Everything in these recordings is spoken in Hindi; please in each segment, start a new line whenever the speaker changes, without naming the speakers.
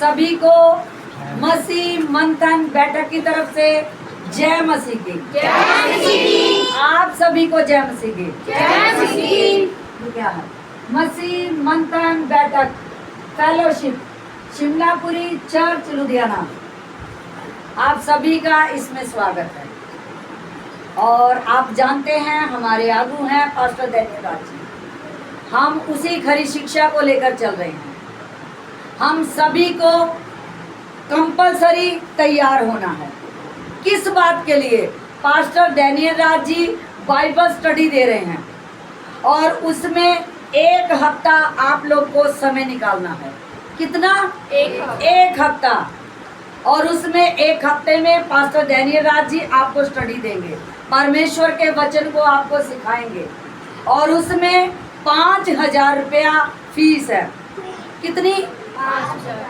सभी को मसीह मंथन बैठक की तरफ से जय मसीह की। आप सभी को जय मसीह की। ये क्या है? मसीह मंथन बैठक फेलोशिप शिमलापुरी चर्च लुधियाना, आप सभी का इसमें स्वागत है। और आप जानते हैं हमारे आगू हैं पास्टर डैनियल राज जी। हम उसी खरी शिक्षा को लेकर चल रहे हैं। हम सभी को कंपलसरी तैयार होना है। किस बात के लिए? Pastor Daniel Raj ji Bible study दे रहे हैं और उसमें एक हफ्ता आप लोग को समय निकालना है। कितना? एक हफ्ता। और उसमें एक हफ्ते में पास्टर डैनियल राज जी आपको स्टडी देंगे, परमेश्वर के वचन को आपको सिखाएंगे और उसमें 5,000 रुपया फीस है। कितनी?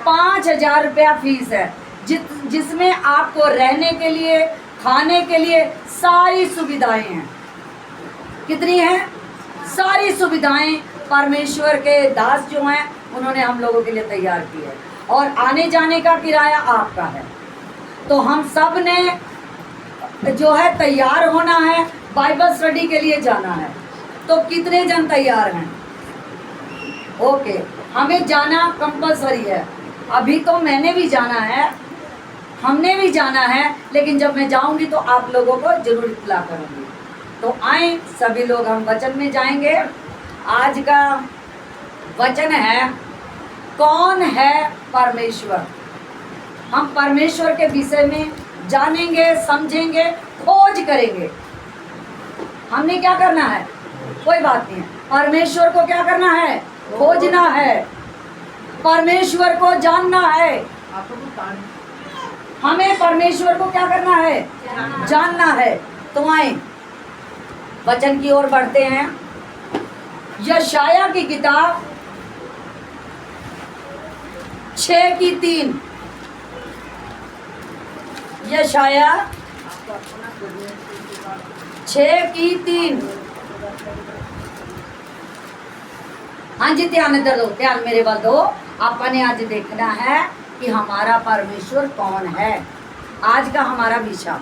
5,000 रुपया फीस है, जिसमें आपको रहने के लिए, खाने के लिए सारी सुविधाएं हैं। कितनी हैं? सारी सुविधाएं परमेश्वर के दास जो हैं उन्होंने हम लोगों के लिए तैयार की है और आने जाने का किराया आपका है। तो हम सब ने जो है तैयार होना है, बाइबल स्टडी के लिए जाना है। तो कितने जन तैयार हैं? ओके, हमें जाना कंपलसरी है। अभी तो मैंने भी जाना है, हमने भी जाना है, लेकिन जब मैं जाऊंगी तो आप लोगों को जरूर इत्तला करूंगी। तो आए सभी लोग, हम वचन में जाएंगे। आज का वचन है, कौन है परमेश्वर। हम परमेश्वर के विषय में जानेंगे, समझेंगे, खोज करेंगे। हमने क्या करना है? कोई बात नहीं है। परमेश्वर को क्या करना है? खोजना है, परमेश्वर को जानना है। हमें परमेश्वर को क्या करना है? जानना है। तो आए वचन की ओर बढ़ते हैं। यशाया की किताब 6:3। यशाया 6:3। हाँ जी, ध्यान इधर दो, ध्यान मेरे बल दो। आपने आज देखना है कि हमारा परमेश्वर कौन है। आज का हमारा विषय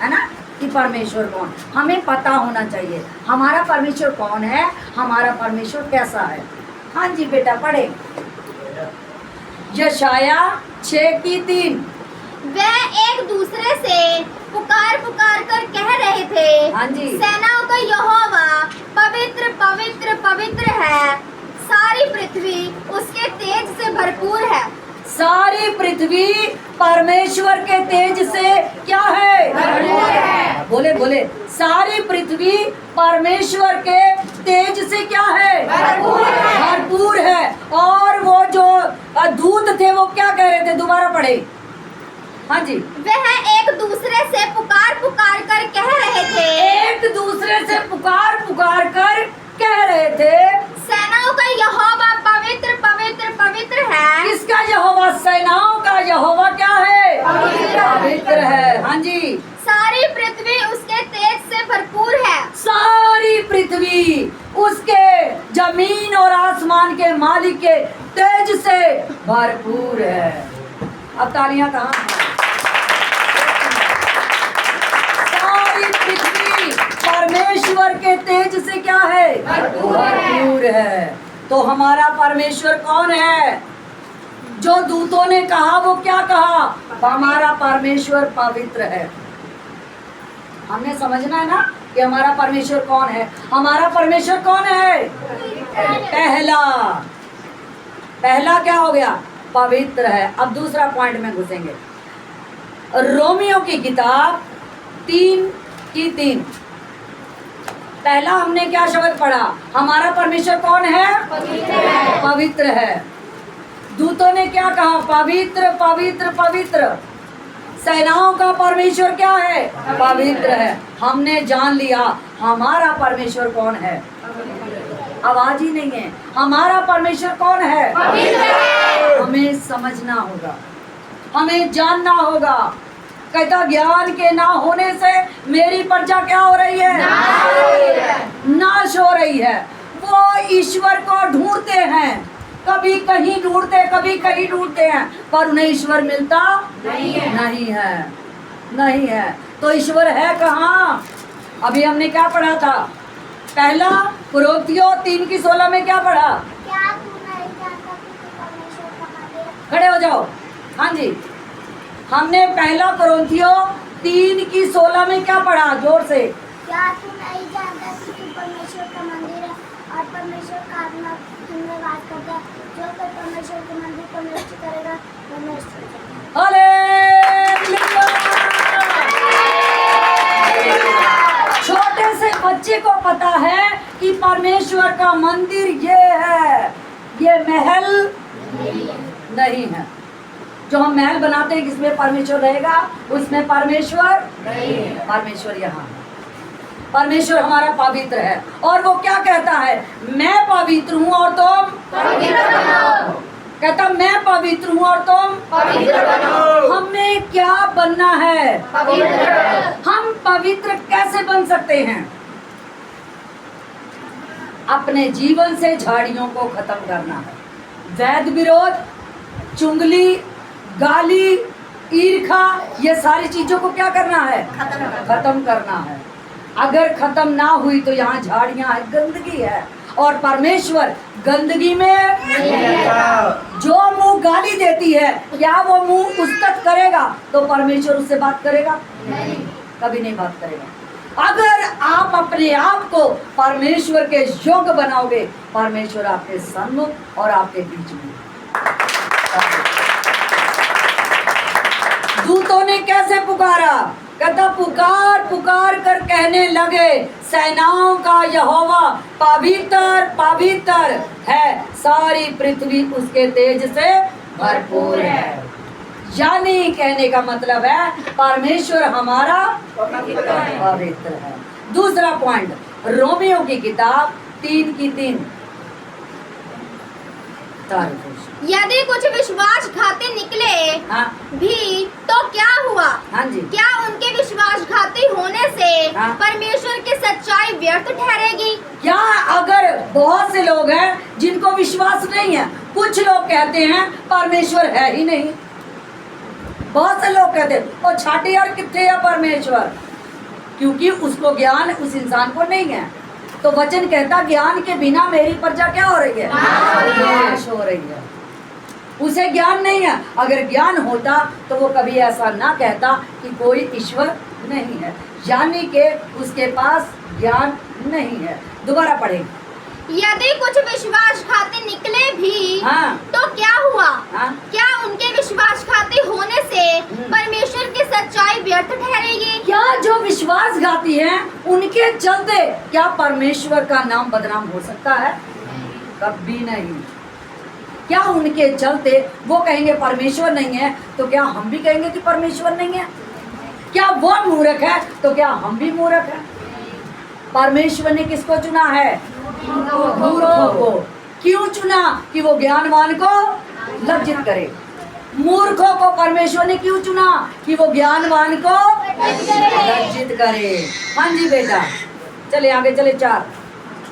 है ना कि परमेश्वर कौन। हमें पता होना चाहिए हमारा परमेश्वर कौन है, हमारा परमेश्वर कैसा है। हाँ जी बेटा, पढ़े। यशाया 6:3।
वे एक दूसरे से पुकार पुकार कर कह रहे थे,
हाँ जी,
सेनाओं का यहोवा पवित्र पवित्र पवित्र है, सारी पृथ्वी उसके तेज से भरपूर है।
सारी पृथ्वी परमेश्वर के तेज से क्या है?
भरपूर है।
बोले बोले, सारी पृथ्वी परमेश्वर के तेज से क्या है?
भरपूर है।
भरपूर है। और वो जो दूत थे वो क्या कह रहे थे? दोबारा पढ़े। हाँ जी,
वह एक दूसरे से पुकार पुकार कर कह रहे थे,
एक दूसरे से पुकार पुकार कर कह रहे थे,
सेनाओं का यहोवा पवित्र पवित्र पवित्र है।
किसका यहोवा? सेनाओं का यहोवा क्या है? पवित्र है। हाँ जी,
सारी पृथ्वी उसके तेज से भरपूर है।
सारी पृथ्वी उसके जमीन और आसमान के मालिक के तेज से भरपूर है। अब तालियां कहाँ हैं? सारी पृथ्वी परमेश्वर के तेज से क्या है? भरपूर है। तो हमारा परमेश्वर कौन है? जो दूतों ने कहा वो क्या कहा? हमारा परमेश्वर पवित्र है। हमने समझना है ना कि हमारा परमेश्वर कौन है। हमारा परमेश्वर कौन है? पहला क्या हो गया? पवित्र है। अब दूसरा पॉइंट में घुसेंगे। रोमियो की किताब 3:3। पहला हमने क्या शब्द पढ़ा? हमारा परमेश्वर कौन है? पवित्र है। दूतों ने क्या कहा? पवित्र पवित्र पवित्र। सेनाओं का परमेश्वर क्या है? पवित्र है। हमने जान लिया हमारा परमेश्वर कौन है। आवाज ही नहीं है। हमारा परमेश्वर कौन है? हमें समझना होगा, हमें जानना होगा। कहता ज्ञान के ना होने से मेरी प्रजा क्या हो रही है? नाश हो रही है। वो ईश्वर को ढूंढते हैं, कभी कहीं ढूंढते, कभी कहीं ढूंढते हैं, पर उन्हें ईश्वर मिलता नहीं है। तो ईश्वर है कहाँ? अभी हमने क्या पढ़ा था? पहला कुरिन्थियों 3:16 में क्या पढ़ा?
क्या तू नहीं जानता कि तू परमेश्वर का मंदिर है?
खड़े हो जाओ। हाँ जी, हमने पहला कुरिन्थियों 3:16 में क्या पढ़ा? जोर से।
क्या तू नहीं जानता कि तू परमेश्वर का मंदिर है और परमेश्वर का आत्मा तुम में वास करता है? जो कोई परमेश्वर के मंदिर को नष्ट करेगा वो नष्ट हो जाएगा।
हालेलुया! छोटे से बच्चे को पता है कि परमेश्वर का मंदिर ये है, ये महल नहीं है। जो हम महल बनाते हैं किसमें परमेश्वर रहेगा? उसमें परमेश्वर परमेश्वर यहाँ है। परमेश्वर हमारा पवित्र है और वो क्या कहता है? मैं पवित्र हूँ और तुम
पवित्र बनो।
कहता मैं पवित्र हूँ और तुम
पवित्र बनो।
हमें क्या बनना है?
पवित्र।
हम पवित्र कैसे बन सकते हैं? अपने जीवन से झाड़ियों को खत्म करना है। वैद विरोध, चुंगली, गाली, ईर्खा, ये सारी चीजों को क्या करना है? खत्म करना है। अगर खत्म ना हुई तो यहाँ झाड़ियां है, गंदगी है, और परमेश्वर गंदगी में जो मुंह गाली देती है, क्या वो मुंह उस्तत करेगा तो परमेश्वर उससे बात करेगा? कभी नहीं बात करेगा। अगर आप अपने आप को परमेश्वर के योग्य बनाओगे, परमेश्वर आपके सन्मुख और आपके बीच में। दूतों ने कैसे पुकारा? कहता पुकार पुकार कर कहने लगे, सेनाओं का यहोवा पवित्र पवित्र है, सारी पृथ्वी उसके तेज से भरपूर है। यानी कहने का मतलब है परमेश्वर हमारा पवित्र है। दूसरा पॉइंट, रोमियो की किताब 3:3।
यदि कुछ विश्वासघाती निकले
हाँ
भी तो क्या हुआ?
हाँ जी,
क्या उनके विश्वासघाती होने से
हाँ।
परमेश्वर की सच्चाई व्यर्थ ठहरेगी?
क्या अगर बहुत से लोग हैं जिनको विश्वास नहीं है, कुछ लोग कहते हैं परमेश्वर है ही नहीं, बहुत से लोग कहते हैं ओ छाटी यार कितने है परमेश्वर, क्योंकि उसको ज्ञान उस इंसान को नहीं है। तो वचन कहता ज्ञान के बिना मेरी प्रजा क्या हो रही है? नाश हो रही है। उसे ज्ञान नहीं है। अगर ज्ञान होता तो वो कभी ऐसा ना कहता कि कोई ईश्वर नहीं है, यानी कि उसके पास ज्ञान नहीं है। दोबारा पढ़ेंगे।
यदि कुछ विश्वासघाती निकले भी
हाँ
तो क्या हुआ?
हाँ
क्या उनके विश्वासघाती होने से परमेश्वर की सच्चाई व्यर्थ ठहरेगी?
क्या जो विश्वासघाती हैं उनके चलते क्या परमेश्वर का नाम बदनाम हो सकता है? कभी नहीं। क्या उनके चलते वो कहेंगे परमेश्वर नहीं है तो क्या हम भी कहेंगे कि परमेश्वर नहीं है? क्या वो मूर्ख है तो क्या हम भी मूर्ख हैं? परमेश्वर ने किसको चुना है? मूर्खों को। क्यों चुना? कि वो ज्ञानवान को लज्जित करे। मूर्खों को परमेश्वर ने क्यों चुना? कि वो ज्ञानवान को लज्जित करे। हाँ जी बेटा, चले आगे चले। 4।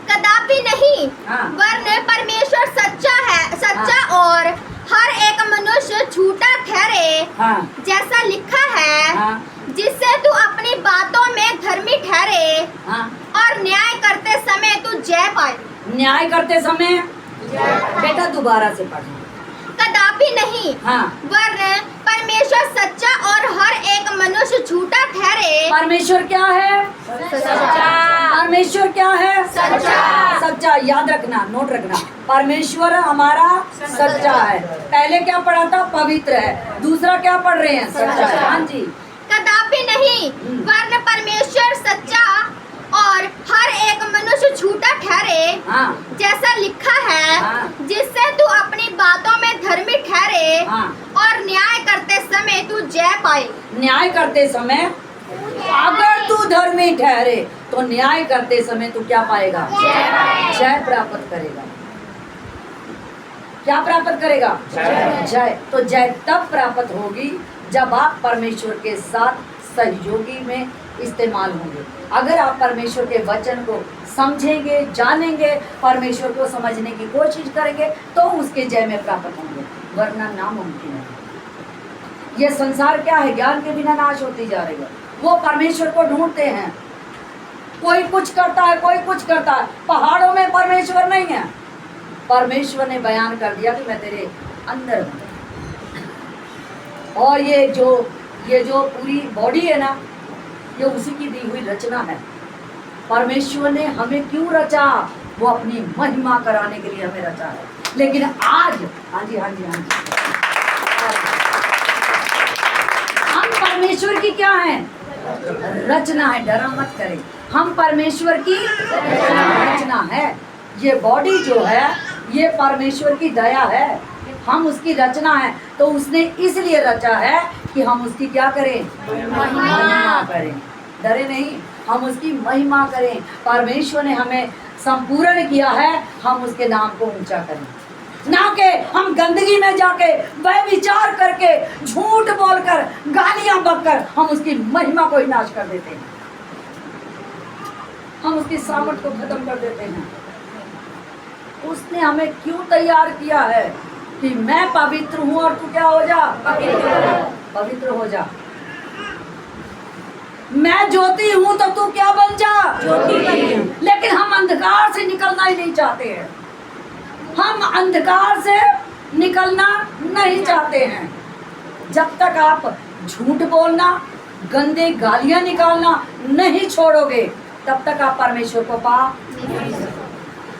कदापि नहीं,
हाँ।
वरन परमेश्वर सच्चा है, सच्चा और हर एक मनुष्य झूठा ठहरे,
हाँ
जैसा लिखा है,
हाँ
जिससे तू अपनी बातों में धर्मी ठहरे
हाँ।
और न्याय करते समय तू जय पाए।
न्याय करते समय बेटा दोबारा से पढ़ना।
कदापि नहीं,
हाँ।
वरन परमेश्वर सच्चा और हर एक मनुष्य झूठा ठहरे।
परमेश्वर क्या है?
सच्चा।
परमेश्वर क्या है?
सच्चा।
सच्चा। याद रखना, नोट रखना, परमेश्वर हमारा सच्चा है। पहले क्या पढ़ा था? पवित्र है। दूसरा क्या पढ़ रहे हैं? सच्चा है। हाँ जी।
कदापि नहीं, वरन परमेश्वर सच्चा और हर एक मनुष्य झूठा ठहरे,
हाँ
जैसा लिखा है,
हाँ।
जिससे तू अपनी बातों में धर्मी ठहरे
हाँ।
और न्याय करते समय तू जय पाए।
न्याय करते समय अगर तू धर्मी ठहरे तो न्याय करते समय तू क्या पाएगा? जय प्राप्त करेगा। क्या प्राप्त करेगा? जय। तो जय तब प्राप्त होगी जब आप परमेश्वर के साथ सहयोगी में इस्तेमाल होंगे। अगर आप परमेश्वर के वचन को समझेंगे, जानेंगे, परमेश्वर को समझने की कोशिश करेंगे तो उसके जय में प्राप्त होंगे, वरना नामुमकिन है। ये संसार क्या है, ज्ञान के बिना नाश होती जा रही है। वो परमेश्वर को ढूंढते हैं, कोई कुछ करता है, कोई कुछ करता है। पहाड़ों में परमेश्वर नहीं है। परमेश्वर ने बयान कर दिया कि मैं तेरे अंदर हूँ। और ये जो पूरी बॉडी है ना, ये उसी की दी हुई रचना है। परमेश्वर ने हमें क्यों रचा? वो अपनी महिमा कराने के लिए हमें रचा है। लेकिन आज हाँ जी हम परमेश्वर की क्या है? रचना है। डरा मत करें, हम परमेश्वर की रचना है। ये बॉडी जो है ये परमेश्वर की दया है, हम उसकी रचना है। तो उसने इसलिए रचा है कि हम उसकी क्या करें? महिमा करें। डरे नहीं, हम उसकी महिमा करें। परमेश्वर ने हमें संपूर्ण किया है, हम उसके नाम को ऊंचा करें, ना कि हम गंदगी में जाके वह विचार करके, झूठ बोलकर, गालियां बककर हम उसकी महिमा को ही नाश कर देते हैं। हम उसकी सामर्थ को खत्म कर देते हैं। उसने हमें क्यों तैयार किया है कि मैं पवित्र हूं और तू क्या हो जा? पवित्र हो जा। मैं ज्योति हूं तो तू क्या बन जा? ज्योति बन। लेकिन हम अंधकार से निकलना ही नहीं चाहते हैं। हम अंधकार से निकलना नहीं चाहते हैं। जब तक आप झूठ बोलना, गंदे गालियां निकालना नहीं छोड़ोगे, तब तक आप परमेश्वर को पा नहीं सकते।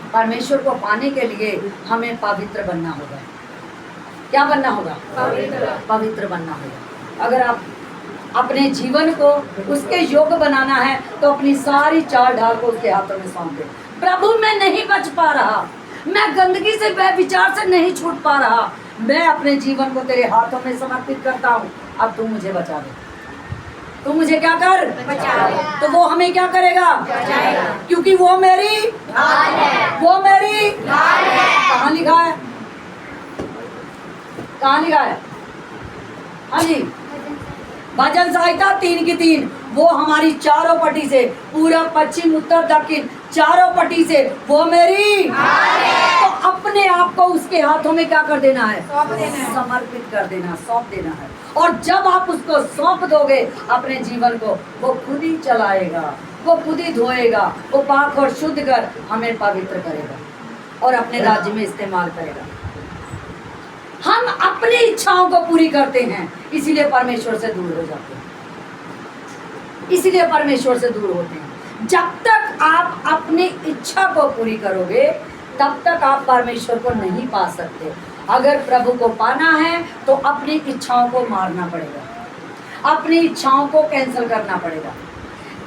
परमेश्वर को पाने के लिए हमें पवित्र बनना होगा। क्या बनना होगा? पवित्र बनना होगा। अगर आप अपने जीवन को उसके योग्य बनाना है तो अपनी सारी चाल ढाल को उसके हाथों में सौंप दे। प्रभु मैं नहीं बच पा रहा, मैं गंदगी से, विचार से नहीं छूट पा रहा, मैं अपने जीवन को तेरे हाथों में समर्पित करता हूँ। अब तू मुझे बचा दे। तू मुझे क्या कर? बचा। तो वो हमें क्या करेगा? बचाएगा। क्योंकि वो मेरी ढाल है। वो मेरी ढाल है। कहाँ लिखा है? कहाँ लिखा है? हाँ जी, भजन संहिता 3:3। वो हमारी चारों पट्टी से, पूरब पश्चिम उत्तर दक्षिण चारों पट्टी से वो मेरी ढाल है। तो अपने आप को उसके हाथों में क्या कर देना है? समर्पित कर देना, सौंप देना है। और जब आप उसको सौंप दोगे अपने जीवन को, वो खुद ही चलाएगा, वो खुद ही धोएगा, वो पाक और शुद्ध कर हमें पवित्र करेगा और अपने राज्य में इस्तेमाल करेगा। हम अपनी इच्छाओं को पूरी करते हैं, इसीलिए परमेश्वर से दूर हो जाते हैं, इसीलिए परमेश्वर से दूर होते हैं। जब तक आप अपनी इच्छा को पूरी करोगे तब तक आप परमेश्वर को नहीं पा सकते। अगर प्रभु को पाना है तो अपनी इच्छाओं को मारना पड़ेगा, अपनी इच्छाओं को कैंसिल करना पड़ेगा।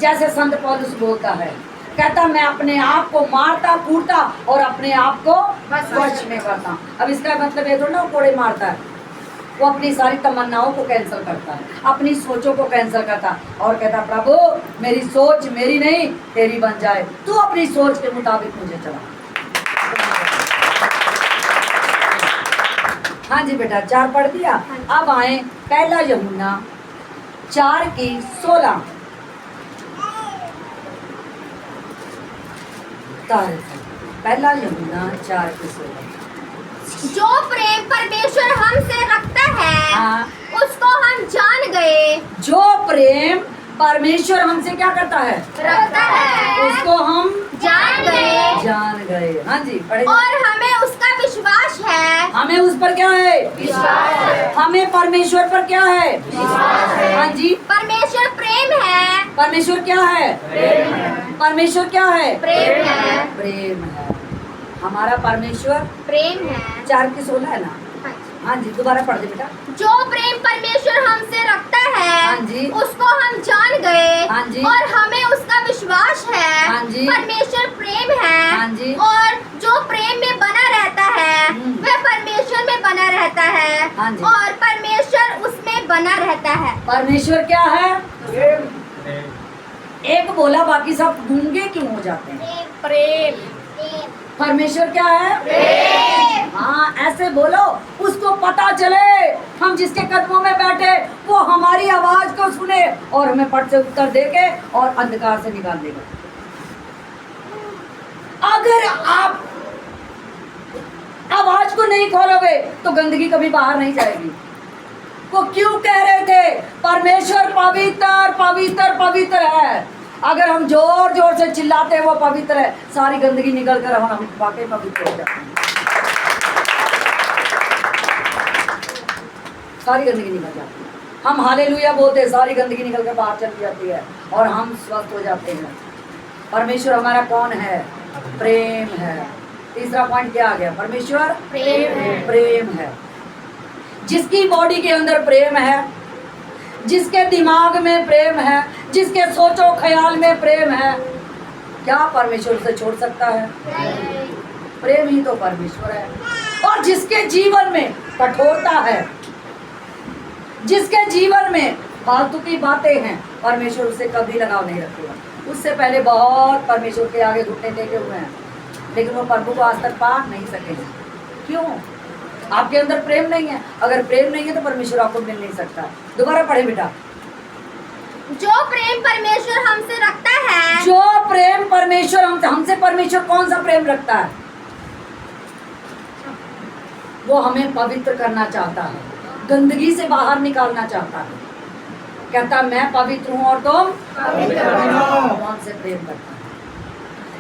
जैसे संत पौलुस बोलता है, कहता मैं अपने आप को मारता कूटता और अपने आप को वश में करता। अब इसका मतलब ये थोड़ा ना कोड़े मारता है, वो अपनी सारी तमन्नाओं को कैंसिल करता है, अपनी सोचों को कैंसिल करता है और कहता प्रभु मेरी सोच मेरी नहीं तेरी बन जाए, तू अपनी सोच के मुताबिक मुझे चला। हाँ जी बेटा, 4 पढ़ दिया। अब आए पहला यूहन्ना 4:16। पहला यूहन्ना 4:16।
जो प्रेम परमेश्वर हमसे रखता है
हाँ।
उसको हम जान गए।
जो प्रेम परमेश्वर हमसे क्या करता है?
रखता है,
उसको हम
जान
गए। हाँ जी पढ़े।
और हमें उसका विश्वास है।
हमें उस पर क्या है?
विश्वास है।
हमें परमेश्वर पर क्या है? विश्वास है। हाँ जी,
परमेश्वर प्रेम है।
परमेश्वर क्या है?
प्रेम है।
परमेश्वर क्या है?
प्रेम है।
प्रेम है। हमारा परमेश्वर
प्रेम है।
4:16 है ना? हाँ जी, दोबारा पढ़ दे बेटा।
जो प्रेम परमेश्वर हमसे रखता है
हाँ जी,
उसको हम जान गए।
हाँ जी,
और हमें उसका विश्वास है।
हाँ जी,
परमेश्वर प्रेम है।
हाँ जी,
और जो प्रेम में बना रहता है वह परमेश्वर में बना रहता है।
हाँ जी,
और परमेश्वर उसमें बना रहता है। परमेश्वर
क्या है? एक बोला, बाकी सब गूंगे क्यों हो जाते हैं?
प्रेम।
परमेश्वर क्या है?
प्रेम।
हाँ, ऐसे बोलो, उसको पता चले हम जिसके कदमों में बैठे वो हमारी आवाज को सुने और हमें पट से उत्तर देके और अंधकार से निकाल देगा। अगर आप आवाज को नहीं खोलोगे तो गंदगी कभी बाहर नहीं जाएगी। वो क्यों कह रहे थे परमेश्वर पवित्र पवित्र पवित्र है? अगर हम जोर जोर से चिल्लाते हैं वो पवित्र है, सारी गंदगी निकल कर हम वाकई पवित्र हो जाते हैं। सारी गंदगी निकल जाती है। हम हालेलुया बोलते हैं, सारी गंदगी निकल कर बाहर चली जाती है और हम स्वस्थ हो जाते हैं। परमेश्वर हमारा कौन है? प्रेम है। तीसरा पॉइंट क्या आ गया? परमेश्वर प्रेम है। जिसकी बॉडी के अंदर प्रेम है, जिसके दिमाग में प्रेम है, जिसके सोचो ख्याल में प्रेम है, क्या परमेश्वर उसे छोड़ सकता है? प्रेम ही तो परमेश्वर है। और जिसके जीवन में कठोरता है, जिसके जीवन में फालतू की बातें हैं, परमेश्वर उससे कभी लगाव नहीं रखेगा। उससे पहले बहुत परमेश्वर के आगे घुटने टेके हुए हैं, लेकिन वो प्रभु को आज तक पा नहीं सके। क्यों? आपके अंदर प्रेम नहीं है। अगर प्रेम नहीं है तो परमेश्वर आपको मिल नहीं सकता। दोबारा पढ़े बेटा।
जो प्रेम परमेश्वर हमसे रखता है,
जो प्रेम परमेश्वर हमसे परमेश्वर कौन सा प्रेम रखता है? वो हमें पवित्र करना चाहता है, गंदगी से बाहर निकालना चाहता है। कहता मैं पवित्र हूँ और तुम पवित्र हो। कौन से प्रेम करता है?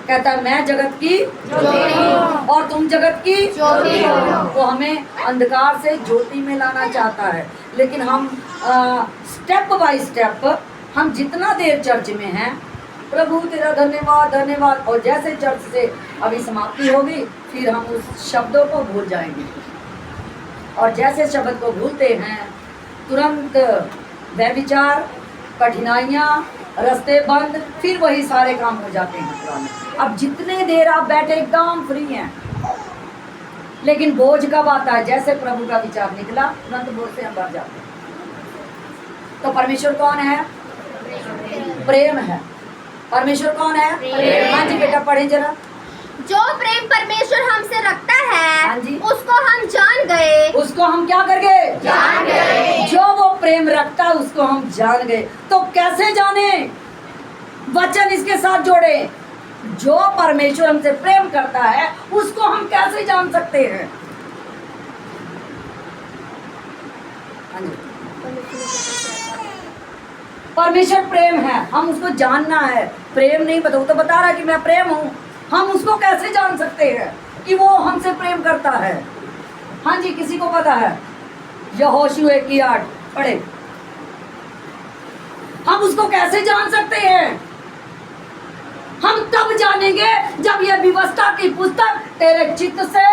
कहता मैं जगत की ज्योति हूँ और तुम जगत की ज्योति हो। वो हमें अंधकार से ज्योति में लाना चाहता है। लेकिन हम स्टेप बाय स्टेप, हम जितना देर चर्च में हैं, प्रभु तेरा धन्यवाद धन्यवाद, और जैसे चर्च से अभी समाप्ति होगी फिर हम उस शब्दों को भूल जाएंगे। और जैसे शब्द को भूलते हैं तुरंत व्यभिचार, कठिनाइयाँ, रास्ते बंद, फिर वही सारे काम हो जाते हैं पुराने। अब जितने देर आप बैठे एकदम फ्री हैं, लेकिन बोझ कब आता है? जैसे प्रभु का विचार निकला तुरंत बोझ से हम भर जाते हैं। तो परमेश्वर कौन है? प्रेम है। परमेश्वर कौन है? हाँ जी बेटा पढ़े जरा।
जो प्रेम परमेश्वर हमसे रखता
हाँ
है,
जी।
उसको हम जान गए।
उसको हम क्या कर गए?
जान गए।
जो वो प्रेम रखता है उसको हम जान गए। तो कैसे जाने? वचन इसके साथ जोड़े। जो परमेश्वर हमसे प्रेम करता है उसको हम कैसे जान सकते हैं? हाँ जी। परमेश्वर प्रेम है, हम उसको जानना है। प्रेम नहीं पता, वो तो बता रहा कि मैं प्रेम हूँ, हम उसको कैसे जान सकते हैं कि वो हमसे प्रेम करता है? हाँ जी, किसी को पता है? यहोशू 1:8 पढ़े। हम उसको कैसे जान सकते हैं? हम तब जानेंगे जब यह व्यवस्था की पुस्तक तेरे चित्त से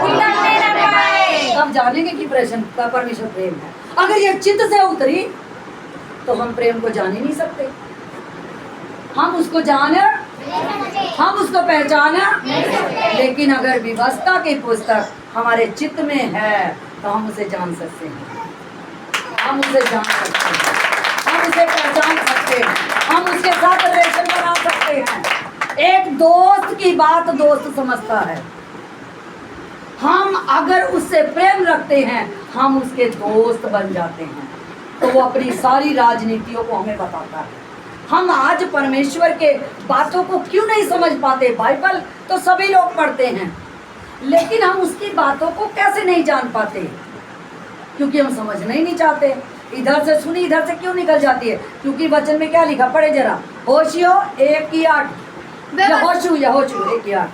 उतरने न पाए। तब जानेंगे कि परमेश्वर प्रेम है। अगर ये चित्त से उतरी तो हम प्रेम को जान ही नहीं सकते। हम उसको जाने, हम उसको पहचाना, लेकिन अगर व्यवस्था की पुस्तक हमारे चित्त में है तो हम उसे जान सकते हैं, हम उसे जान सकते हैं, हम उसे पहचान सकते हैं, हम उसके साथ रिलेशन बना सकते हैं। एक दोस्त की बात दोस्त समझता है। हम अगर उससे प्रेम रखते हैं हम उसके दोस्त बन जाते हैं, तो वो अपनी सारी राजनीतियों को हमें बताता है। हम आज परमेश्वर के बातों को क्यों नहीं समझ पाते? बाइबल तो सभी लोग पढ़ते हैं, लेकिन हम उसकी बातों को कैसे नहीं जान पाते? क्योंकि हम समझना ही नहीं चाहते। इधर से सुनी इधर से क्यों निकल जाती है? क्योंकि वचन में क्या लिखा? पढ़े जरा। होशियो 1:8। यहोशू 1:8।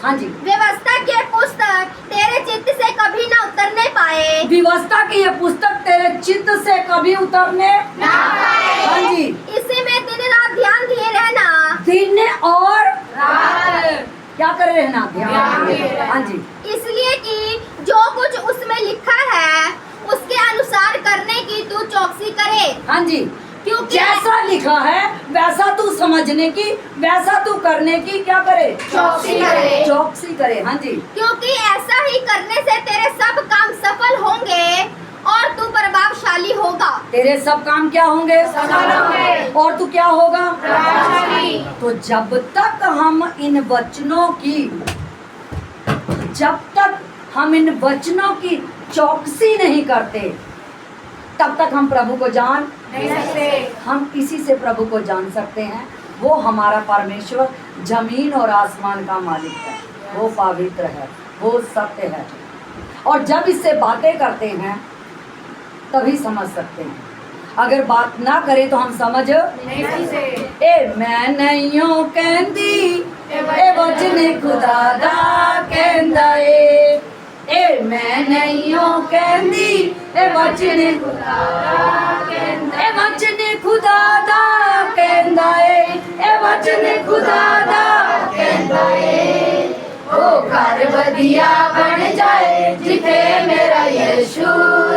हाँ जी।
व्यवस्था की पुस्तक तेरे चित्त से कभी न उतरने पाए।
व्यवस्था की ये पुस्तक तेरे चित्त से कभी उतरने
ना पाए।
हाँ जी।
इसी में दिन रात ध्यान दिए रहना।
दिन और
रात
क्या करे रहना? ध्यान दिए। हाँ जी।
इसलिए कि जो कुछ उसमें लिखा है उसके अनुसार करने की तू चौकसी करे।
हाँ जी।
क्योंकि
जैसा लिखा है वैसा तू समझने की, वैसा तू करने की क्या करे?
चौकसी करे।
चौकसी करे। हाँ जी।
क्योंकि ऐसा ही करने से तेरे सब काम सफल होंगे और तू प्रभावशाली होगा।
तेरे सब काम क्या होंगे?
सफल होंगे।
और तू क्या होगा?
प्रभावशाली।
तो जब तक हम इन वचनों की चौकसी नहीं करते, तब तक हम प्रभु को जान
नहीं सकते।
हम इसी से प्रभु को जान सकते हैं। वो हमारा परमेश्वर जमीन और आसमान का मालिक है, वो पवित्र है, वो सत्य है। और जब इससे बातें करते हैं तभी समझ सकते हैं। अगर बात ना करें तो हम समझ
नहीं सकते।
ए मैं नहीं हूं कहती ए वचने खुदा दा कहंदा ए मैं नहीं हूं कहती ए वचने खुदा दा कहंदा ए वचने खुदा दा कहंदा ए वचने खुदा दा कहंदा ओ घर वधिया बन जाए जिथे मेरा यीशु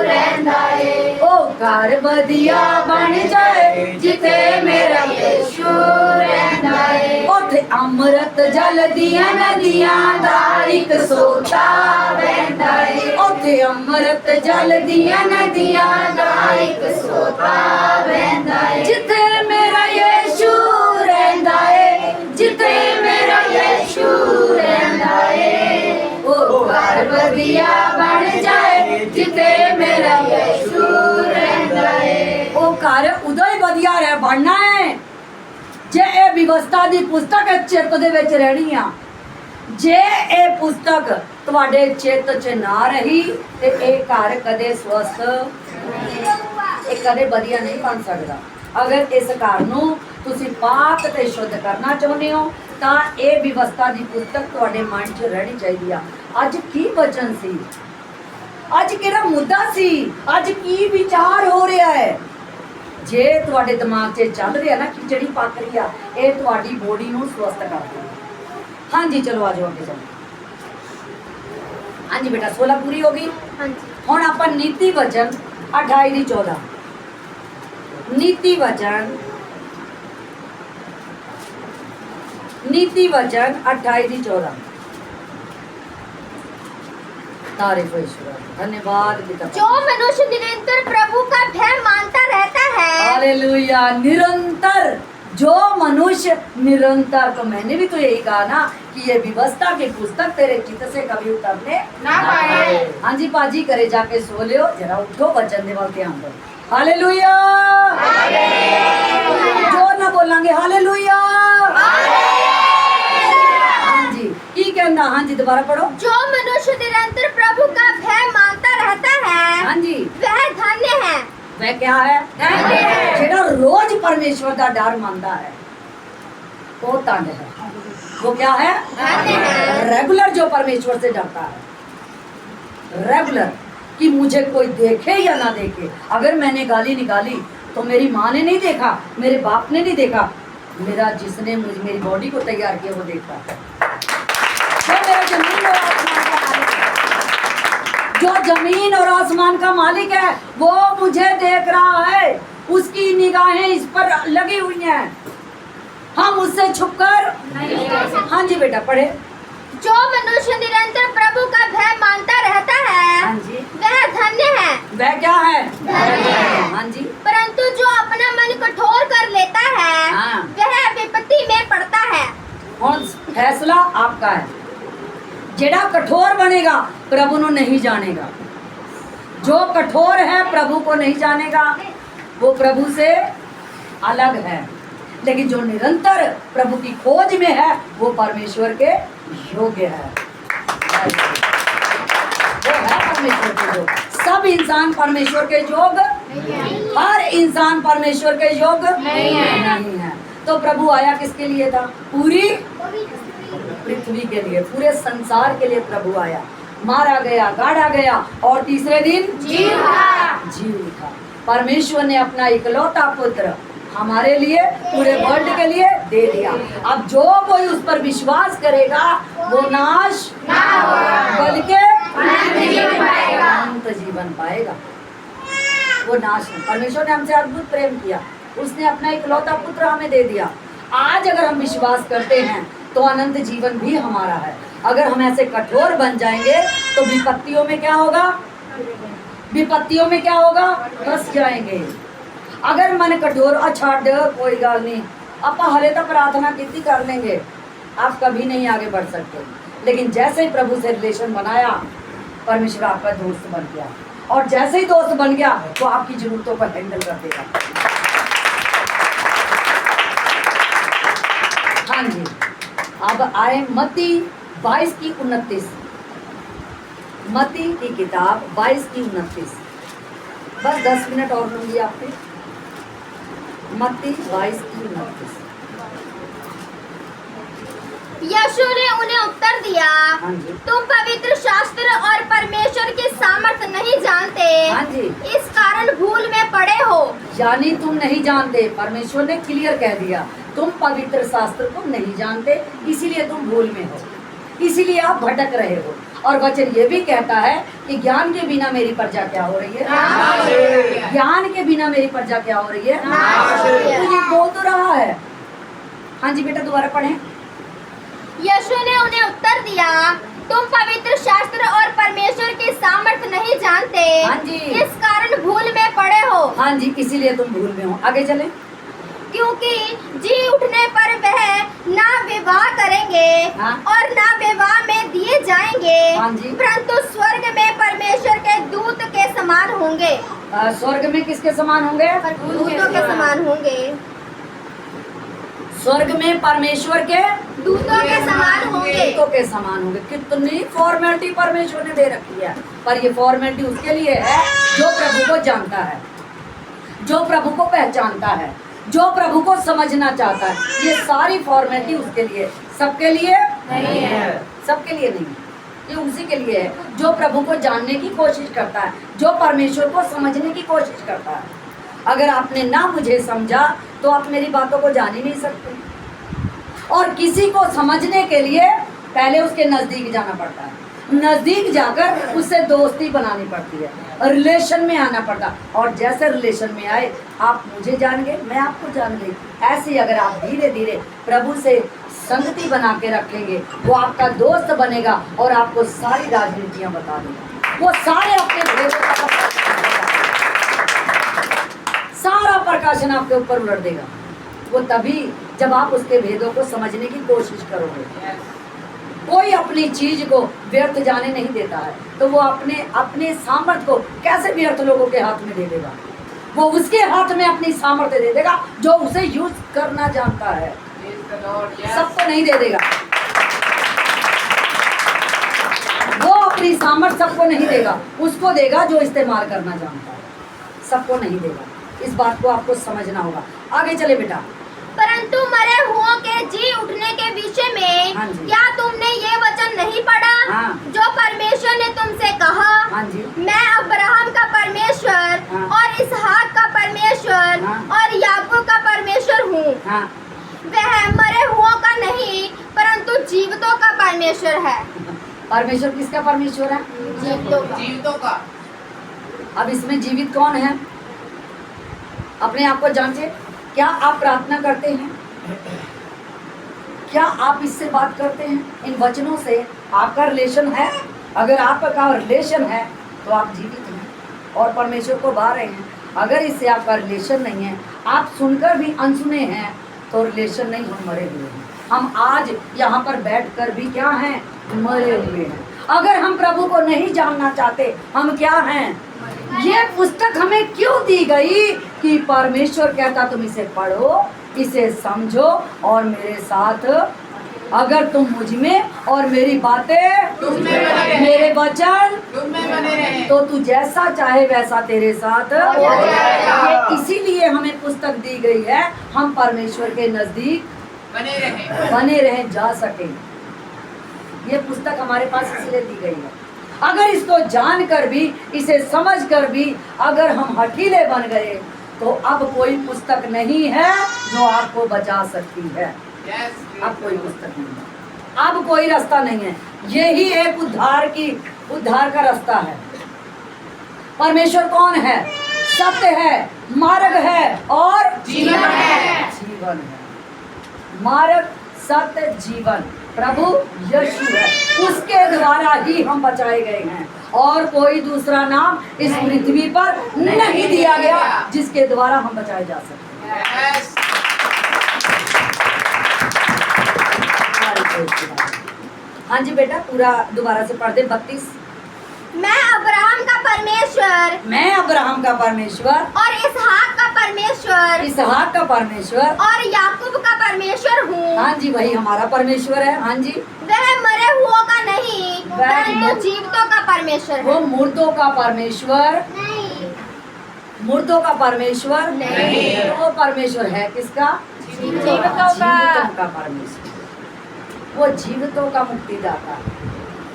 रहंदा है। ओ घर वधिया बन जाए जिथे मेरा यीशु रहंदा है। उथे अमृत जल दियां नदियां दा इक सोता बहंदा है। उथे अमृत जल दियां नदियां दा इक सोता बहंदा है। जिथे मेरा यीशु रहंदा है, जिथे मेरा यीशु रहंदा है। ओ घर वधिया बन जाए जिथे मेरा यीशु रहंदा है। ओ घर उदो ही वधिया रह बनना है जे ए व्यवस्था दी पुस्तक चित्त दे विच रहनी आ। जे ए पुस्तक तुहाडे चित्त च ना रही ते ए घर कदे स्वस्थ ए कदे वधिया नहीं बन सकदा। अगर इस घर नूं तुसीं पाक ते शुद्ध करना चाहुंदे हो तां ए व्यवस्था दी पुस्तक तुहाडे मन च रहनी चाहिदी आ। अज की वचन सी, अज किहड़ा मुद्दा सी, अज की विचार हो रहा है। जे तुहाडे दिमाग 'ਚ चल रहा ना खिचड़ी पक रही आ, ये तुहाडी बॉडी नूं स्वस्थ करदी है। हाँ जी चलो आ जाओ अगे चलो। हाँ जी बेटा 16 पूरी हो गई।
हाँ जी।
हुण आपां नीति वचन 28 दी 14 नीति वचन 28 दी 14 तारीफ हो ईश्वर, धन्यवाद पिता।
जो मनुष्य निरंतर प्रभु का भय मानता रहता है।
हालेलुया। निरंतर, जो मनुष्य निरंतर, तो मैंने भी तो यही कहा ना कि ये व्यवस्था की पुस्तक तेरे चित्त से कभी उतरने
ना पाए।
हाँ जी पाजी करे जाके सो लियो, जरा उठो वचन दे वाल ध्यान दो। हालेलुया। जोर ना बोलांगे हालेलुया। हाँ जी की कहना, हाँ जी दोबारा पढ़ो।
जो मनुष्य निरंतर प्रभु का भय मानता रहता है,
हाँ जी
वह धन्य है।
वह क्या है?
धन्य है।
जेड़ा रोज परमेश्वर का डर मानता है वो धन्य है। वो क्या है?
धन्य है।
रेगुलर जो परमेश्वर से डरता है, रेगुलर, कि मुझे कोई देखे या ना देखे। अगर मैंने गाली निकाली तो मेरी माँ ने नहीं देखा, मेरे बाप ने नहीं देखा, मेरा जिसने मेरी बॉडी को तैयार किया वो देखा। जो जमीन और आसमान का मालिक है वो मुझे देख रहा है, उसकी निगाहें इस पर लगी हुई हैं। हम उससे छुपकर
नहीं रह सकते।
हाँ जी बेटा पढ़े।
जो मनुष्य निरंतर प्रभु का भय मानता रहता है,
हाँ जी
वह धन्य है।
वह क्या है?
धन्य है।
हाँ जी
परंतु जो अपना मन कठोर कर लेता है,
हाँ।
वह विपत्ति में पड़ता है।
और फैसला आपका है। जेड़ा कठोर बनेगा प्रभु को नहीं जानेगा। जो कठोर है प्रभु को नहीं जानेगा, वो प्रभु से अलग है। लेकिन जो निरंतर प्रभु की खोज में है वो परमेश्वर के योग्य है। वो है परमेश्वर के योग्य। सब इंसान परमेश्वर के योग्य, हर इंसान परमेश्वर के योग्य
नहीं है।
नहीं है। तो प्रभु आया किसके लिए था? पूरी पृथ्वी के लिए, पूरे संसार के लिए प्रभु आया। मारा गया, गाड़ा गया और तीसरे दिन
जी
उठा। परमेश्वर ने अपना इकलौता पुत्र हमारे लिए, पूरे वर्ल्ड के लिए दे दिया। अब जो कोई उस पर विश्वास करेगा वो नाश
ना होगा,
बल्कि अनंत जीवन पाएगा। वो नाश नहीं। परमेश्वर ने हमसे अद्भुत प्रेम किया, उसने अपना इकलौता पुत्र हमें दे दिया। आज अगर हम विश्वास करते हैं तो अनंत जीवन भी हमारा है। अगर हम ऐसे कठोर बन जाएंगे तो विपत्तियों में क्या होगा? विपत्तियों में क्या होगा? फंस जाएंगे। अगर मन कठोर अच्छा कोई गल नहीं, आप हले तो प्रार्थना कितनी कर लेंगे, आप कभी नहीं आगे बढ़ सकते। लेकिन जैसे ही प्रभु से रिलेशन बनाया, परमेश्वर आपका दोस्त बन गया। और जैसे ही दोस्त बन गया तो आपकी जरूरतों को हैंडल कर देगा। हाँ जी, अब आए मत्ती 22 की 29। मत्ती की किताब 22 की 29। बस 10 मिनट और लूंगी आपके। मत्ती 22 की 29।
यीशु ने उन्हें उत्तर दिया,
हाँ जी,
तुम पवित्र शास्त्र और परमेश्वर की सामर्थ नहीं जानते,
हाँ जी।
इस कारण भूल में पड़े हो।
यानी तुम नहीं जानते, परमेश्वर ने क्लियर कह दिया, तुम पवित्र शास्त्र को नहीं जानते, इसीलिए तुम भूल में हो, इसीलिए आप भटक रहे हो। और वचन ये भी कहता है कि ज्ञान के बिना मेरी प्रजा क्या हो रही है? ज्ञान के बिना मेरी प्रजा क्या हो रही है? तो ये बोल तो रहा है। हाँ जी बेटा, दोबारा पढ़ें।
यीशु ने उन्हें उत्तर दिया, तुम पवित्र शास्त्र और परमेश्वर की सामर्थ नहीं जानते,
हाँ जी।
इस कारण भूल में पड़े हो।
हाँ जी, इसीलिए तुम भूल में हो। आगे चले।
क्योंकि जी उठने पर वह ना विवाह करेंगे
हाँ।
और ना विवाह में दिए जाएंगे,
हाँ जी।
परंतु स्वर्ग में परमेश्वर के दूत के समान होंगे।
स्वर्ग में किसके समान होंगे?
दूतों के समान होंगे।
स्वर्ग में परमेश्वर के
दूतों के समान होंगे।
दूतों के समान होंगे। कितनी फॉर्मेलिटी परमेश्वर ने दे रखी है, पर ये फॉर्मेलिटी उसके लिए है जो प्रभु को जानता है, जो प्रभु को पहचानता है, जो प्रभु को समझना चाहता है। ये सारी फॉर्मेलिटी उसके लिए, सबके लिए नहीं है, सबके लिए नहीं, ये उसी के लिए है जो प्रभु को जानने की कोशिश करता है, जो परमेश्वर को समझने की कोशिश करता है। अगर आपने ना मुझे समझा तो आप मेरी बातों को जान ही नहीं सकते। और किसी को समझने के लिए पहले उसके नज़दीक जाना पड़ता है, नज़दीक जाकर उससे दोस्ती बनानी पड़ती है, रिलेशन में आना पड़ता। और जैसे रिलेशन में आए, आप मुझे जान गए, मैं आपको जान गई। ऐसे ही अगर आप धीरे धीरे प्रभु से संगति बना के रखेंगे, वो आपका दोस्त बनेगा और आपको सारी राजनीतियाँ बता देगा। वो सारे अपने भेदों का सारा प्रकाशन आपके ऊपर उलट देगा। वो तभी जब आप उसके भेदों को समझने की कोशिश करोगे। कोई अपनी चीज को व्यर्थ जाने नहीं देता है, तो वो अपने सामर्थ्य को कैसे व्यर्थ लोगों के हाथ में दे देगा? वो उसके हाथ में अपनी सामर्थ्य दे देगा जो उसे यूज करना जानता है, सबको नहीं दे देगा। वो अपनी सामर्थ्य सबको नहीं देगा, उसको देगा जो इस्तेमाल करना जानता है, सबको नहीं देगा। इस बात को आपको समझना होगा। आगे चले बेटा।
परंतु मरे हुओं के जी उठने के विषय में
हाँ जी।
क्या तुमने ये वचन नहीं पढ़ा,
हाँ।
जो परमेश्वर ने तुमसे कहा,
हाँ जी,
मैं अब्राहम का परमेश्वर
हाँ।
और इसहाक का परमेश्वर
हाँ।
और याकूब का परमेश्वर हूँ।
हाँ।
वह मरे हुओं का नहीं परंतु जीवितों का परमेश्वर है।
परमेश्वर किसका परमेश्वर है?
जीवितों का।
अब इसमें जीवित कौन है? अपने आप को जांचे। क्या आप प्रार्थना करते हैं? क्या आप इससे बात करते हैं? इन वचनों से आपका रिलेशन है? अगर आपका रिलेशन है तो आप जीवित हैं और परमेश्वर को भा रहे हैं। अगर इससे आपका रिलेशन नहीं है, आप सुनकर भी अनसुने हैं, तो रिलेशन नहीं, हम मरे हुए हैं। हम आज यहाँ पर बैठकर भी क्या हैं? मरे हुए हैं। अगर हम प्रभु को नहीं जानना चाहते, हम क्या हैं? ये पुस्तक हमें क्यों दी गई कि परमेश्वर कहता तुम इसे पढ़ो, इसे समझो और मेरे साथ, अगर तुम मुझ में और मेरी बातें
तुम में बने रहे,
मेरे वचन
तुम में बने रहे,
तो तू जैसा चाहे वैसा तेरे साथ
हो जाएगा।
ये इसीलिए हमें पुस्तक दी गई है, हम परमेश्वर के नजदीक बने रहें, जा सके। ये पुस्तक हमारे पास इसलिए दी गई है। अगर इसको जानकर भी, इसे समझकर भी अगर हम हठीले बन गए, तो अब कोई पुस्तक नहीं है जो आपको बचा सकती है। अब कोई पुस्तक नहीं है, अब कोई रास्ता नहीं है। यही एक उद्धार का रास्ता है। परमेश्वर कौन है? सत्य है, मार्ग है और
जीवन है।
जीवन है। मार्ग, सत्य, जीवन प्रभु यीशु है। उसके द्वारा ही हम बचाए गए हैं और कोई दूसरा नाम इस पृथ्वी पर नहीं दिया गया जिसके द्वारा हम बचाए जा सकते हैं। हाँ जी बेटा, पूरा दोबारा से पढ़ दे। 32
मैं अब्राहम का परमेश्वर
मैं अब्राहम का परमेश्वर,
और इसहाक का परमेश्वर
इसहाक का परमेश्वर,
और याकूब का परमेश्वर हूँ।
हाँ जी वही हमारा परमेश्वर है। हाँ जी
वह मरे हुओं का नहीं परंतु जीवितों का परमेश्वर है।
वो मुर्दों का परमेश्वर,
नहीं,
मुर्दों का परमेश्वर
नहीं।
तो वो परमेश्वर है किसका?
जीवितों का।
जीवितों का परमेश्वर। वो जीवितों का मुक्तिदाता है।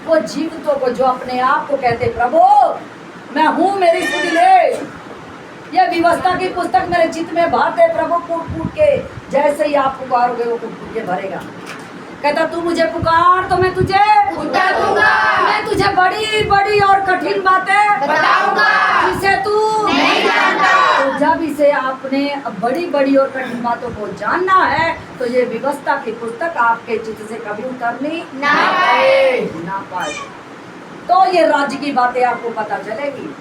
वो जीवितों को जो अपने आप को कहते प्रभु मैं हूँ मेरी सुध ले, ये व्यवस्था की पुस्तक मेरे चित्त में भरते प्रभु कूट कूट के, जैसे ही आप पुकारोगे वो कूट कूट के भरेगा। कहता तू मुझे पुकार तो मैं तुझे
उत्तर दूंगा,
मैं तुझे बड़ी बड़ी और कठिन बातें
बताऊंगा,
जिसे तू
नहीं जानता।
तो जब इसे आपने बड़ी बड़ी और कठिन बातों को जानना है तो ये व्यवस्था की पुस्तक आपके चित्त से कभी उतरनी
ना पाए।
ना पाए, तो ये राज्य की बातें आपको पता चलेगी।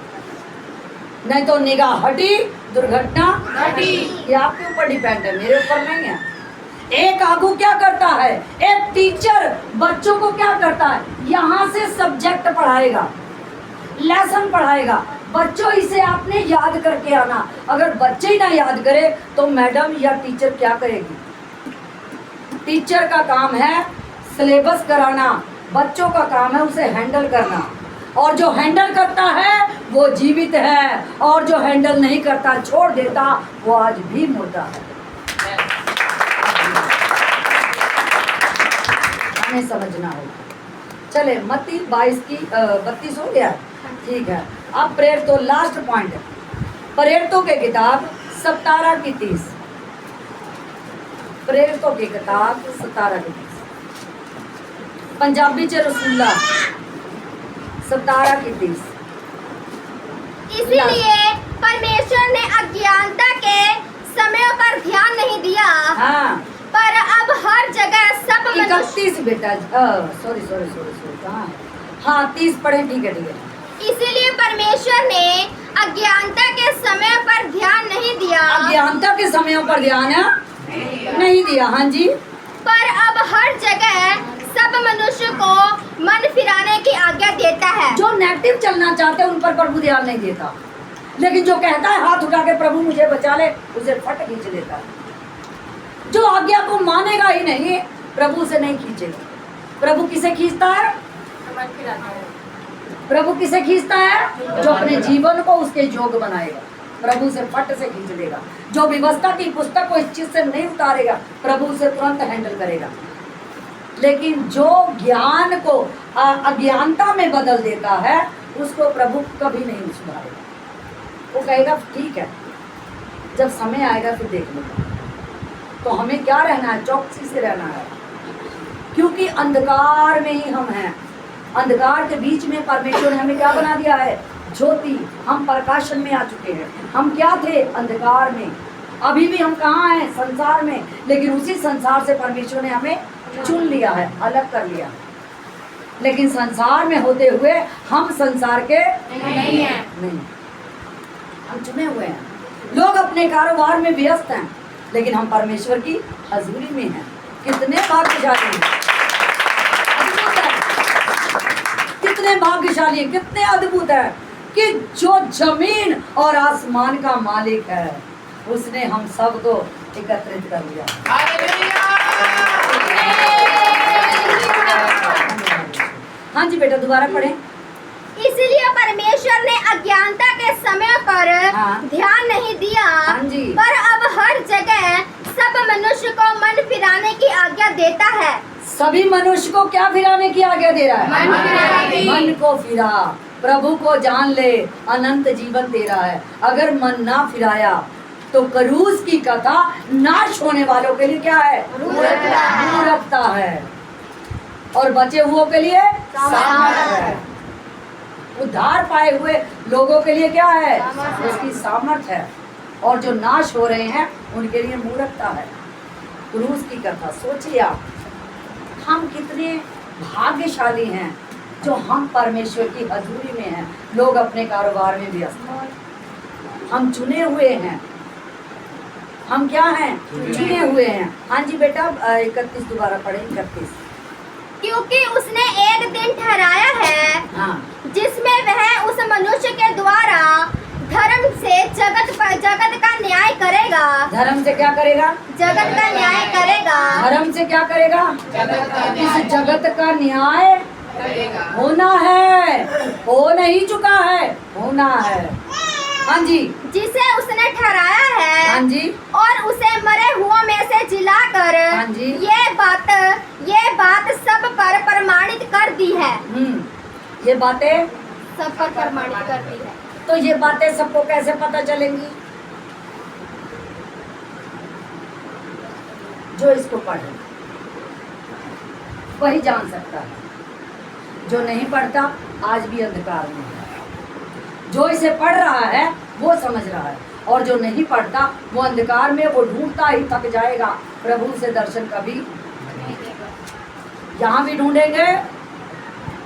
नहीं तो निगाह हटी दुर्घटना
घटी।
ये आपके ऊपर डिपेंड है, मेरे ऊपर नहीं है। एक आगू क्या करता है, एक टीचर बच्चों को क्या करता है, यहाँ से सब्जेक्ट पढ़ाएगा, लेसन पढ़ाएगा, बच्चों इसे आपने याद करके आना। अगर बच्चे ही ना याद करे तो मैडम या टीचर क्या करेगी? टीचर का काम है सिलेबस कराना, बच्चों का काम है उसे हैंडल करना, और जो हैंडल करता है वो जीवित है, और जो हैंडल नहीं करता छोड़ देता वो आज भी मुर्दा है। हमें समझना होगा। चले मत्ती 22 की 32 हो गया, ठीक है। अब प्रेरितों लास्ट पॉइंट है, प्रेरितों के किताब 17 की 30, प्रेरितों की किताब 17 की 30, पंजाबी च रसूला 17 की 30।
इसीलिए परमेश्वर ने अज्ञानता के समय पर ध्यान नहीं दिया,
हाँ
पर अब हर जगह सब मनुष्य
31 बेटा, सॉरी कहाँ है? हाँ 30 पढ़े, ठीक है ठीक है।
इसीलिए परमेश्वर ने अज्ञानता के समय पर ध्यान नहीं दिया,
अज्ञानता के समयों पर ध्यान नहीं दिया, हाँ जी,
पर अब हर जगह सब मनुष्य को मन फिराने की आज्ञा देता है।
जो नेगेटिव चलना चाहते हैं उन पर प्रभु ध्यान नहीं देता, लेकिन जो कहता है हाथ उठा के प्रभु मुझे बचा ले, उसे फट खींच लेता है। जो आज्ञा को मानेगा ही नहीं प्रभु से नहीं खींचेगा। प्रभु किसे खींचता है? प्रभु किसे खींचता है? जो अपने जीवन को उसके योग बनाएगा, प्रभु से फट से खींच लेगा। जो व्यवस्था की पुस्तक को इस चीज से नहीं उतारेगा प्रभु उसे तुरंत हैंडल करेगा। लेकिन जो ज्ञान को अज्ञानता में बदल देता है उसको प्रभु कभी नहीं सुधारेगा। वो कहेगा ठीक है जब समय आएगा फिर देख लेगा। तो हमें क्या रहना है? चौकसी से रहना है, क्योंकि अंधकार में ही हम हैं। अंधकार के बीच में परमेश्वर ने हमें क्या बना दिया है? ज्योति। हम प्रकाशन में आ चुके हैं। हम क्या थे? अंधकार में। अभी भी हम कहाँ हैं? संसार में। लेकिन उसी संसार से परमेश्वर ने हमें चुन लिया है, अलग कर लिया। लेकिन संसार में होते हुए हम संसार के
नहीं है।
नहीं, हम चुने हुए हैं। लोग अपने कारोबार में व्यस्त हैं, लेकिन हम परमेश्वर की हजूरी में हैं। कितने भाग्यशाली हैं, अद्भुत है। कितने भाग्यशाली हैं, कितने अद्भुत है कि जो जमीन और आसमान का मालिक है उसने हम सबको एकत्रित कर लिया। हाँ जी बेटा दोबारा पढ़ें।
इसलिए परमेश्वर ने अज्ञानता के समय पर
हाँ।
ध्यान नहीं दिया,
हाँ जी।
पर अब हर जगह सब मनुष्य को मन फिराने की आज्ञा देता है।
सभी मनुष्य को क्या फिराने की आज्ञा दे रहा है?
मन फिराने की।
मन को फिरा, प्रभु को जान ले, अनंत जीवन तेरा है। अगर मन ना फिराया तो क्रूस की कथा नाश होने वालों के लिए क्या है? मूर्खता है, और बचे हुओं के लिए सामर्थ्य है। उद्धार पाए हुए लोगों के लिए क्या है? उसकी सामर्थ्य है, और जो नाश हो रहे हैं उनके लिए मूर्खता है। क्रूस की कथा सोचिए आप, हम कितने भाग्यशाली हैं जो हम परमेश्वर की हजूरी में हैं। लोग अपने कारोबार में व्यस्त हैं, हम चुने हुए हैं। हम क्या हैं? चुने हुए हैं। हाँ जी बेटा 31 दोबारा पढ़े। 31।
क्योंकि उसने एक दिन ठहराया है
हाँ
जिसमें वह उस मनुष्य के द्वारा धर्म से जगत का न्याय करेगा।
धर्म से क्या करेगा?
जगत का न्याय करेगा।
धर्म से क्या करेगा?
जगत का
इस जगत का न्याय
करेगा।
होना है, हो नहीं चुका है, होना है। हाँ जी,
जिसे उसने ठहराया है
हाँ जी,
और उसे मरे हुओं में से जिलाकर
हाँ जी।
ये बात सब पर प्रमाणित कर दी है।
ये बातें,
सब पर प्रमाणित कर दी है।
तो ये बातें सबको कैसे पता चलेंगी? जो इसको पढ़े वही जान सकता है, जो नहीं पढ़ता आज भी अंधकार में है। जो इसे पढ़ रहा है वो समझ रहा है, और जो नहीं पढ़ता वो अंधकार में, वो ढूंढता ही थक जाएगा, प्रभु से दर्शन कभी। यहाँ भी ढूंढेंगे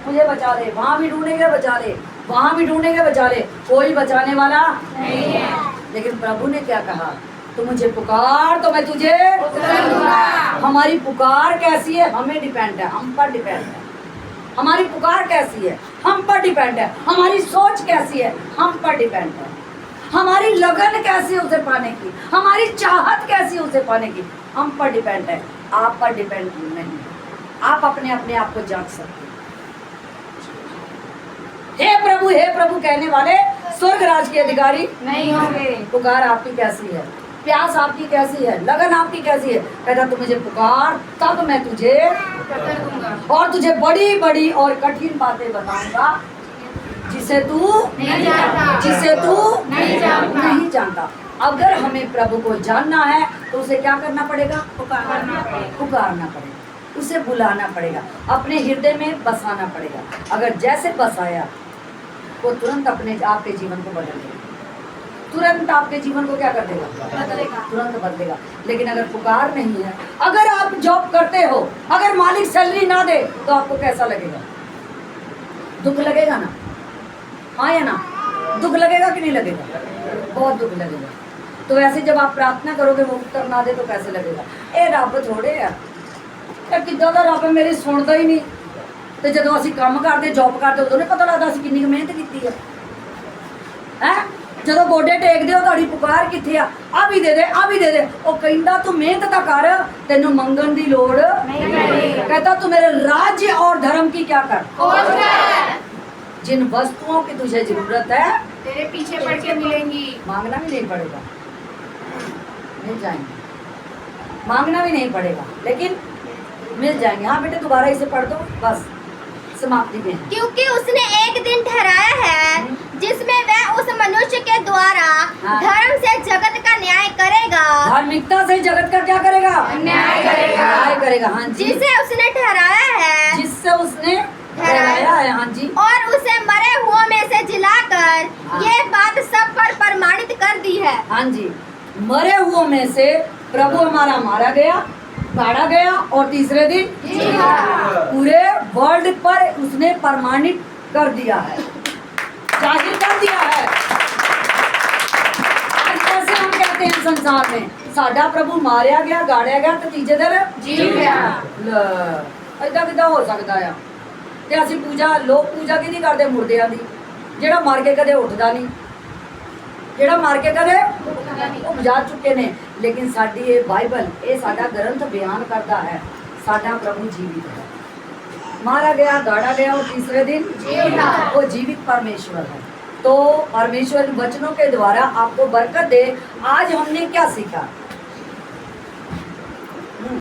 मुझे बचा ले, वहाँ भी ढूंढेंगे बचा ले, वहाँ भी ढूंढेंगे बचा ले, कोई बचाने वाला
नहीं है।
लेकिन प्रभु ने क्या कहा? तू मुझे पुकार तो मैं तुझे
उत्तर दूंगा।
हमारी पुकार कैसी है हमें डिपेंड है, हम पर डिपेंड है। हमारी पुकार कैसी है हम पर डिपेंड है। हमारी सोच कैसी है हम पर डिपेंड है। हमारी लगन कैसी है उसे पाने की, हमारी चाहत कैसी है उसे पाने की, हम पर डिपेंड है, आप पर डिपेंड नहीं है। आप अपने आप को जांच सकते हैं। हे प्रभु कहने वाले स्वर्ग राज के अधिकारी
नहीं होंगे।
पुकार आपकी कैसी है, प्यास आपकी कैसी है, लगन आपकी कैसी है? कहता तू मुझे पुकार तब मैं तुझे
उत्तर दूंगा
और तुझे बड़ी बड़ी और कठिन बातें बताऊंगा जिसे तू
नहीं जानता।
जिसे तू
नहीं जानता।
नहीं जानता। अगर हमें प्रभु को जानना है तो उसे क्या करना पड़ेगा?
पुकारना पड़ेगा।
पुकारना पड़ेगा, उसे बुलाना पड़ेगा, अपने हृदय में बसाना पड़ेगा। अगर जैसे बसाया वो तुरंत अपने आपके जीवन को बदल देगा, तुरंत आपके जीवन को क्या कर देगा?
बदलेगा।
तुरंत बदलेगा। लेकिन अगर पुकार नहीं है, अगर आप जॉब करते हो, अगर मालिक सैलरी ना दे तो आपको कैसा लगेगा? दुख लगेगा ना? हाँ या ना? दुख लगेगा कि नहीं लगेगा? बहुत दुख लगेगा। तो वैसे जब आप प्रार्थना करोगे वो उत्तर ना दे तो कैसे लगेगा? ए रब थोड़े है, किदा का रब मेरी सुनता ही नहीं। तो जो असं काम करते जॉब करते उदों नहीं पता लगता असं कितनी मेहनत की है। जो गोडे टेकते हो तुहाडी पुकार कित्थे आ भी दे दे, आ भी दे दे। वो कहता तू मेहनत तो कर, तेनों मंगन की लोड़
नहीं।
कहता तू मेरे राज्य और धर्म की क्या कर,
खोज कर।
जिन वस्तुओं की तुझे जरूरत है
तेरे पीछे पड़ के मिलेंगी।
मांगना भी नहीं पड़ेगा, मिल जाएंगे। मांगना भी नहीं पड़ेगा लेकिन मिल जाएंगे। हाँ बेटे दोबारा इसे पढ़ दो, बस समाप्ति में है।
क्योंकि उसने एक दिन ठहराया है जिसमें वह उस मनुष्य के द्वारा
हाँ।
धर्म से जगत का न्याय करेगा।
धार्मिकता से जगत का क्या करेगा?
न्याय करेगा।
न्याय करेगा। हाँ जी,
जिसे उसने ठहराया है
जिससे उसने ठहराया है। हाँ जी,
और उसे मरे हुओं में से जिलाकर
हाँ।
ये बात सब पर प्रमाणित कर दी है।
हाँ जी, मरे हुओं में से प्रभु हमारा मारा गया, गाड़ा गया और तीसरे दिन
जी हाँ।
पूरे वर्ल्ड पर उसने प्रमाणित कर दिया है, जाहिर कर दिया है। आज कैसे हम कहते हैं संसार में साडा प्रभु मारिया गया, गाड़िया गया तो तीजे दिन
जी गया।
ऐसा किदा हो सकता है? ते असीं पूजा, लोग पूजा की नहीं करते मुर्दियां दी, जेड़ा मर के कदे उठदा नहीं, जेड़ा मार के कदे वो बुझा चुके ने। लेकिन साडी ये बाइबल, ये साडा ग्रंथ बयान करता है साडा प्रभु जीवित है, मारा गया, गाड़ा गया और तीसरे दिन
जीवित।
वो जीवित परमेश्वर है। तो परमेश्वर वचनों के द्वारा आपको बरकत दे। आज हमने क्या सीखा?